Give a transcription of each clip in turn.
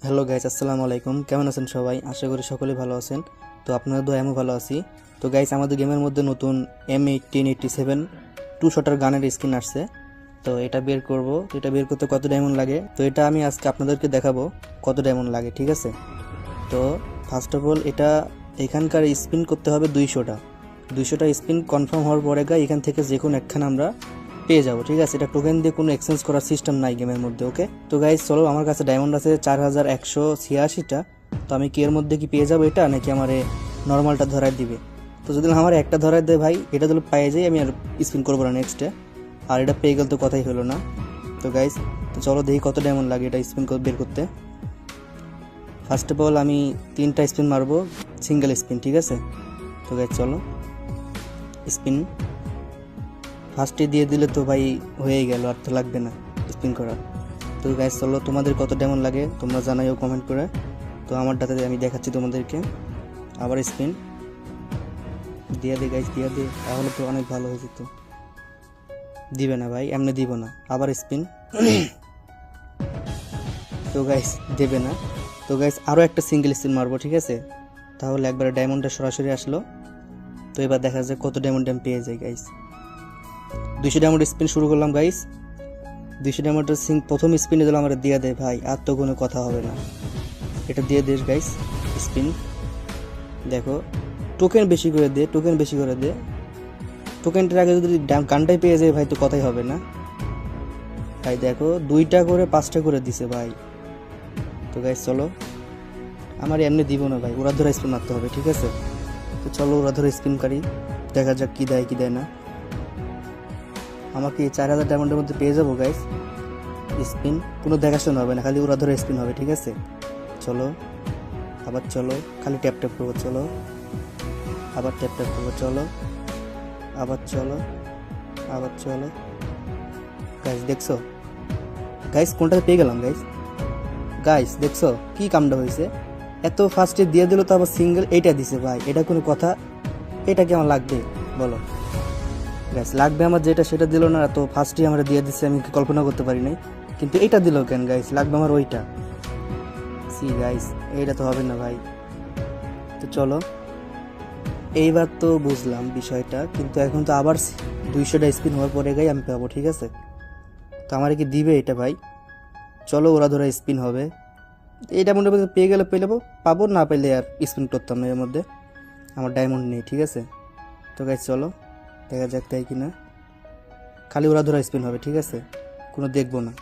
Hello guys, আসসালামু আলাইকুম। কেমন আছেন সবাই? আশা করি সকলেই ভালো আছেন। তো আপনাদের দোয়ায় আমিও ভালো আছি। তো গাইস, আমাদের গেমের মধ্যে নতুন M1887 টু শটার গানের স্কিন আসছে। তো এটা বের করব। তো এটা বের করতে কত ডায়মন্ড লাগে, তো এটা আমি আজকে আপনাদেরকে দেখাবো কত ডায়মন্ড লাগে, ঠিক আছে? তো ফার্স্ট অফ অল এটা এখানকার স্পিন করতে হবে 200টা স্পিন কনফার্ম হওয়ার পরে এখান থেকে যে কোনো একখানা আমরা পেয়ে যাবো, ঠিক আছে? এটা টোকেন দিয়ে কোনো এক্সচেঞ্জ করার সিস্টেম নাই গেমের মধ্যে, ওকে? তো গাইজ চলো, আমার কাছে ডায়মন্ড আছে 4186টা। তো আমি কি এর মধ্যে কি পেয়ে যাবো এটা, নাকি আমার নর্মালটা ধরায় দিবে? তো যদি আমার একটা ধরায় দেয় ভাই, এটা যদি পেয়ে যাই আমি আর স্পিন করবো না নেক্সটে। আর এটা পেয়ে গেলে তো কথাই হলো না। তো গাইজ, তো চলো দেখি কত ডায়মন্ড লাগে এটা স্পিন বের করতে। ফার্স্ট অফ অল আমি 3টা স্পিন মারবো, সিঙ্গেল স্পিন, ঠিক আছে? তো গাইজ চলো, স্পিন ফার্স্টে দিয়ে দিলে তো ভাই হয়েই গেল, আর তো লাগবে না স্পিন করা। তো গাইজ চলো, তোমাদের কত ডায়মন্ড লাগে তোমরা জানাইও কমেন্ট করে। তো আমারটাতে আমি দেখাচ্ছি তোমাদেরকে। আবার স্পিন দিয়ে দে গাইজ, দিয়ে দে, তাহলে তো অনেক ভালো হয়ে যেত। দিবে না ভাই, এমনি দিব না। আবার স্পিন তো গাইজ দেবে না। তো গাইজ আরও একটা সিঙ্গেল স্পিন মারবো, ঠিক আছে? তাহলে একবারে ডায়মন্ডটা সরাসরি আসলো। তো এবার দেখা যায় কত ডায়মন্ড আমি পেয়ে যাই গাইজ। 200 ডায়মন্ড স্পিন শুরু করলাম গাইজ। 200 ডায়মন্ডের প্রথম স্পিনে দিল আমার দিয়ে দেয় ভাই, আর তো কোনো কথা হবে না। এটা দিয়ে দিস গাইজ স্পিন। দেখো টোকেন বেশি করে দে, টোকেন বেশি করে দে। টোকেনটার আগে যদি গানটাই পেয়ে যায় ভাই, তো কথাই হবে না ভাই। দেখো 2টা করে 5টা করে দিছে ভাই। তো গাইজ চলো, আমার এমনি দিব না ভাই, ওরা ধরে স্পিন মারতে হবে, ঠিক আছে? তো চলো ওরা ধরে স্পিন করি, দেখা যাক কি দেয় কি দেয় না। আমাকে 4000 ডায়মন্ডের মধ্যে পেয়ে যাবো গাইজ স্পিন। কোনো দেখাশোনা হবে না, খালি ওরা ধরে স্পিন হবে, ঠিক আছে? চলো আবার চলো, খালি ট্যাপ ট্যাপ করবো, চলো আবার ট্যাপ ট্যাপ করবো, চলো আবার চলো আবার চলো। গাইজ দেখছো গাইজ, কোনটাতে পেয়ে গেলাম গাইজ? গাইজ দেখছো কি কামটা হয়েছে? এত ফার্স্টে দিয়ে দিল, তো আবার সিঙ্গেল এইটা দিছে ভাই। এটা কোনো কথা? এটা কি আমার লাগবে বলো গাইজ? লাগবে আমার যেটা, সেটা দিল না। তো ফার্স্টে আমরা দিয়ে দিচ্ছে, আমি কল্পনা করতে পারি নাই। কিন্তু এটা দিল কেন গাইজ? লাগবে আমার ওইটা। সি গাইজ, এইটা তো হবে না ভাই। তো চলো, এইবার তো বুঝলাম বিষয়টা, কিন্তু এখন তো আবার 200টা স্পিন হওয়ার পরে আমি পাবো, ঠিক আছে? তো আমার কি দিবে এটা ভাই? চলো ওরা ধরে স্পিন হবে। এইটা মনে মধ্যে পেয়ে গেলে পেয়ে যাবো, পাবো না পেলে আর স্পিন করতাম না। এর মধ্যে আমার ডায়মন্ড নেই, ঠিক আছে? তো গাইজ চলো দেখা যাক তাই কিনা। খালি ওরা ধরা স্পিন হবে, ঠিক আছে? কোনো দেখবো না,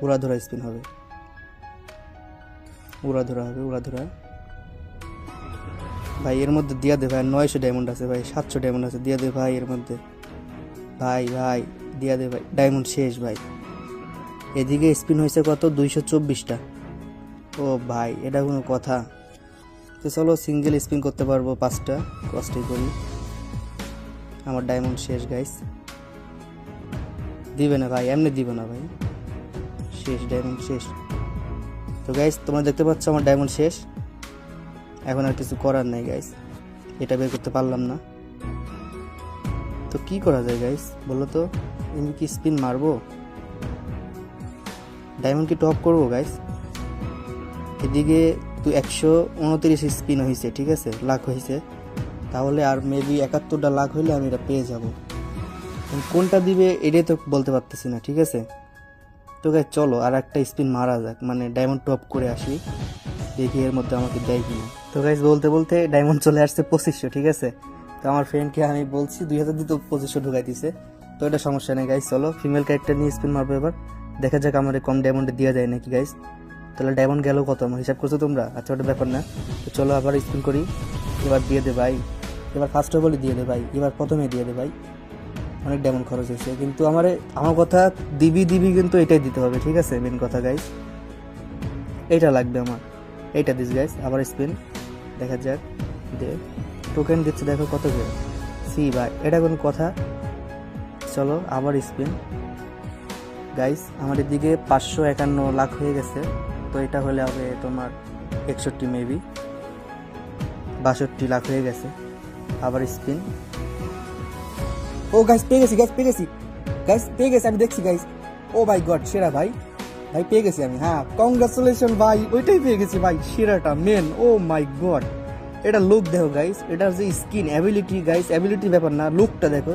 ওরা ধরা স্পিন হবে, ওরা ধরা হবে, ওরা ধরা। ভাই এর মধ্যে দিয়া দে ভাই, 900 ডায়মন্ড আছে ভাই, 700 ডায়মন্ড আছে, দিয়া দে ভাই এর মধ্যে। ভাই ভাই দিয়া দে ভাই, ডায়মন্ড শেষ ভাই। এদিকে স্পিন হয়েছে কত? 224টা। ও ভাই, এটা কোনো কথা? তো চলো সিঙ্গেল স্পিন করতে পারবো 5টা, কষ্টই করি। আমার ডায়মন্ড শেষ গাইস। দিবে না ভাই, এমনি দিবে না ভাই, শেষ, ডায়মন্ড শেষ। তো গাইস তোমরা দেখতে পাচ্ছ আমার ডায়মন্ড শেষ। এখন আর কিছু করার নাই গাইস, এটা বের করতে পারলাম না। তো কি করা যায় গাইস বলো তো? আমি কি স্পিন মারবো? ডায়মন্ড কি টপ করবো গাইস? এদিকে তো 129 স্পিন হয়েছে, ঠিক আছে? লাখ হয়েছে, তাহলে আর মেবি 71টা লাখ হইলে আমি এটা পেয়ে যাব। কোনটা দিবে এটাই তো বলতে পারতেছি না, ঠিক আছে? তো গাইস চলো আর একটা স্পিন মারা যাক, মানে ডায়মন্ড টপ করে আসি, দেখি এর মধ্যে আমাকে দেয় কিনা। তো গাইস বলতে বলতে ডায়মন্ড চলে আসছে 2500, ঠিক আছে? তো আমার ফ্রেন্ডকে আমি বলছি 2000 দিতে 2500 ঢুকাই দিছে। তো এটা সমস্যা নেই গাইস, চলো ফিমেল ক্যারেক্টার নিয়ে স্পিন মারবো এবার, দেখা যাক আমার কম ডায়মন্ডে দেওয়া যায় নাকি গাইস। তাহলে ডায়মন্ড গেল কত আমার হিসাব করছো তোমরা? আচ্ছা ওটা ব্যাপার না। তো চলো আবার স্পিন করি, এবার দিয়ে দে ভাই, এবার ফার্স্ট অফ অল দিয়ে দে ভাই, এবার প্রথমে দিয়ে দে ভাই। অনেক ডায়মন্ড খরচ হয়েছে, কিন্তু আমার কথা দিবি দিবি, কিন্তু এটাই দিতে হবে, ঠিক আছে? মেন কথা গাইস, এইটা লাগবে আমার, এইটা দিস গাইস। আবার স্পিন, দেখা যাক দে। টোকেন দিচ্ছে দেখো কত করে। সি ভাই, এটা কোন কথা? চলো আবার স্পিন গাইস। আমাদের দিকে 551 লাখ হয়ে গেছে। তো এটা হলে হবে তোমার 61, মেবি 62 লাখ হয়ে গেছে। আবার স্পিন। ও গাইস পেয়ে গেছি, গাইস পেয়ে গেছি, গাইস পেয়ে গেছি, আমি দেখছি গাইস। ও মাই গড, সেরা ভাই, ভাই পেয়ে গেছি আমি, হ্যাঁ কংগ্রাচুলেশন ভাই, ওইটাই পেয়ে গেছি ভাই, সেরাটা মেন। ও মাই গড, এটা লুক দেখো গাইস, এটার যে স্কিন অ্যাবিলিটি গাইস, অ্যাবিলিটি ব্যাপার না, লুকটা দেখো,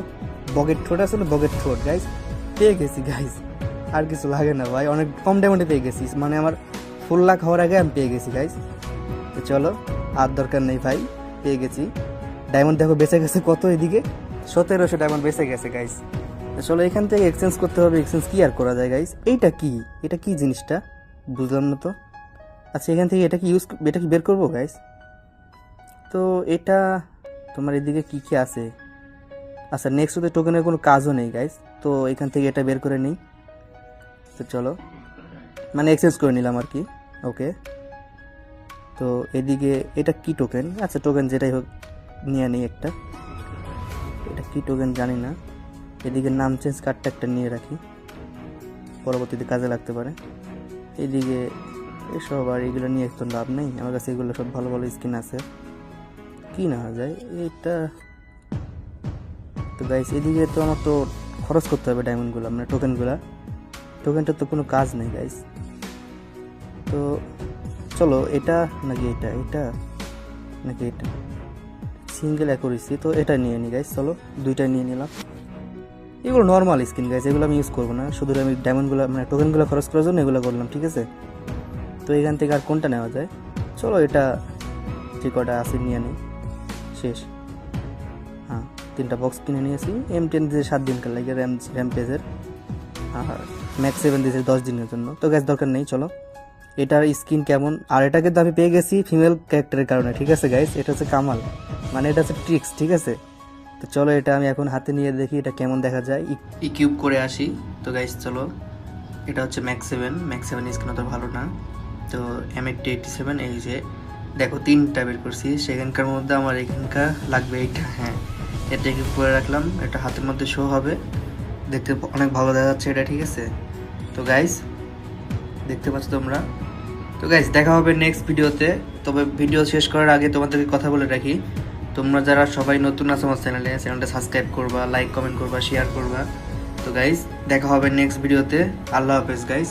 বগের ঠোঁট আছে না, বগের ঠোঁট গাইস, পেয়ে গেছি গাইস। আর কিছু লাগে না ভাই, অনেক কম ডায়মন্ডে পেয়ে গেছি, মানে আমার ফুল লাখ হওয়ার আগে আমি পেয়ে গেছি গাইস। তো চলো আর দরকার নেই ভাই, পেয়ে গেছি। ডায়মন্ড দেখো বেঁচে গেছে কত, এদিকে 1700 ডায়মন্ড বেঁচে গেছে গাইস। চলো এখান থেকে এক্সচেঞ্জ করতে হবে, এক্সচেঞ্জ কি আর করা যায় গাইস। এইটা কি, এটা কি জিনিসটা বুঝলাম না তো। আচ্ছা এখান থেকে এটা কি এটা কি বের করবো গাইস? তো এটা তোমার এদিকে কি কি আছে? আচ্ছা নেক্সট ওদের টোকেনের কোনো কাজও নেই গাইস, তো এখান থেকে এটা বের করে নিই। তো চলো মানে এক্সচেঞ্জ করে নিলাম আর কি, ওকে। তো এদিকে এটা কি টোকেন? আচ্ছা টোকেন যেটাই হোক নিয়ে নিই একটা, এটা কি টোকেন জানি না। এদিকে নাম চেঞ্জ কার্ডটা একটা নিয়ে রাখি, পরবর্তীতে কাজে লাগতে পারে। এদিকে এসব আর এগুলো নিয়ে একটু লাভ নেই, আমার কাছে এগুলো সব ভালো ভালো স্কিন আছে, কি না যায় এটা। তো গাইস এদিকে তো আমার তো খরচ করতে হবে ডায়মন্ডগুলো, মানে টোকেনগুলো, টোকেনটা তো কোনো কাজ নেই গাইস। তো চলো এটা নাকি এটা, এটা নাকি এটা, সিঙ্গেল অ্যাকুরেসি, তো এটা নিয়ে নিই গাইস, চলো দুইটা নিয়ে নিলাম। এগুলো নর্মাল স্কিন গাইস, এগুলো আমি ইউজ করবো না, শুধু আমি ডায়মন্ডগুলো মানে টোকেনগুলো খরচ করার জন্য এগুলো করলাম, ঠিক আছে। তো এখান থেকে আর কোনটা নেওয়া যায়? চলো এটা যে কটা আছে নিয়ে নিই, শেষ। হ্যাঁ 3টা বক্স কিনে নিয়েছি, M10 দিয়েছে 7 দিনকার লাগে র্যাম্পেজের, আর ম্যাক্স 7 দিয়েছে 10 দিনের জন্য। তো গ্যাস দরকার নেই, চলো এটার স্কিন কেমন। আর এটা কিন্তু আমি পেয়ে গেছি ফিমেল ক্যারেক্টারের কারণে, ঠিক আছে গাইস, এটা হচ্ছে কামাল, মানে এটা হচ্ছে ট্রিক্স, ঠিক আছে। তো চলো এটা আমি এখন হাতে নিয়ে দেখি এটা কেমন দেখা যায়, কিউব করে আসি। তো গাইস চলো, এটা হচ্ছে ম্যাক্স 7 স্কিন অত ভালো না। তো M8087, এই যে দেখো 3টা বের করছি, সেখানকার মধ্যে আমার এখানকার লাগবে এইটা, হ্যাঁ এটা কিউব করে রাখলাম, এটা হাতের মধ্যে শো হবে, দেখতে অনেক ভালো দেখা যাচ্ছে এটা, ঠিক আছে। তো গাইস দেখতে পাচ্ছ তোমরা। তো গাইস দেখা হবে নেক্সট ভিডিওতে। তবে ভিডিও শেষ করার আগে তোমাদেরকে কথা বলে রাখি, তোমরা যারা সবাই নতুন আছো আমার চ্যানেলটা সাবস্ক্রাইব করবা, লাইক কমেন্ট করবা, শেয়ার করবা। তো গাইস দেখা হবে নেক্সট ভিডিওতে, আল্লাহ হাফেজ গাইস।